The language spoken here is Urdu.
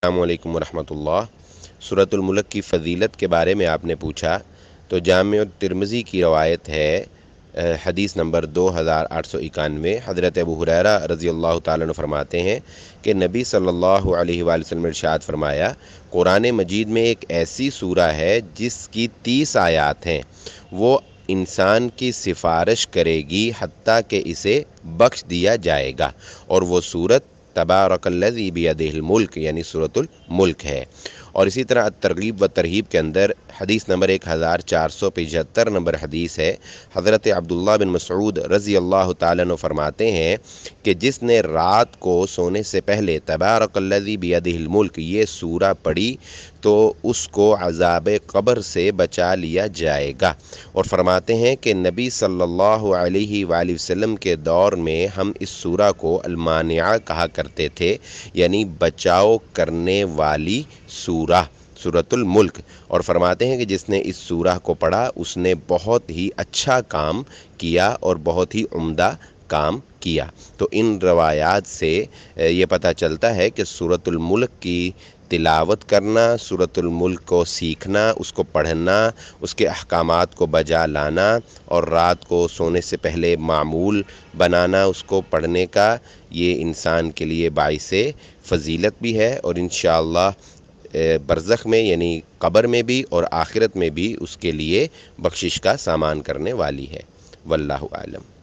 السلام علیکم ورحمۃ اللہ۔ سورۃ الملک کی فضیلت کے بارے میں آپ نے پوچھا تو جامع الترمذی کی روایت ہے، حدیث نمبر 2891، حضرت ابو ہریرہ رضی اللہ تعالیٰ عنہ فرماتے ہیں کہ نبی صلی اللہ علیہ وآلہ وسلم نے ارشاد فرمایا، قرآن مجید میں ایک ایسی سورہ ہے جس کی 30 آیات ہیں، وہ انسان کی سفارش کرے گی حتیٰ کہ اسے بخش دیا جائے گا، اور وہ سورت تبارک الذی بیدہ الملک یعنی سورۃ الملک ہے۔ اور اسی طرح ترغیب و ترہیب کے اندر حدیث نمبر 1475 نمبر حدیث ہے، حضرت عبداللہ بن مسعود رضی اللہ تعالیٰ عنہ فرماتے ہیں کہ جس نے رات کو سونے سے پہلے تبارک الذی بیدہ الملک یہ سورہ پڑھی تو اس کو عذاب قبر سے بچا لیا جائے گا۔ اور فرماتے ہیں کہ نبی صلی اللہ علیہ وآلہ وسلم کے دور میں ہم اس سورہ کو المانعہ کہا کرتے تھے، یعنی بچاؤ کرنے والی سورہ، سورۃ الملک۔ اور فرماتے ہیں کہ جس نے اس سورہ کو پڑھا اس نے بہت ہی اچھا کام کیا اور بہت ہی عمدہ کام کیا۔ تو ان روایات سے یہ پتہ چلتا ہے کہ سورۃ الملک کی تلاوت کرنا، سورۃ الملک کو سیکھنا، اس کو پڑھنا، اس کے احکامات کو بجا لانا، اور رات کو سونے سے پہلے معمول بنانا اس کو پڑھنے کا، یہ انسان کے لیے باعث فضیلت بھی ہے، اور انشاءاللہ برزخ میں یعنی قبر میں بھی اور آخرت میں بھی اس کے لیے بخشش کا سامان کرنے والی ہے۔ واللہ اعلم۔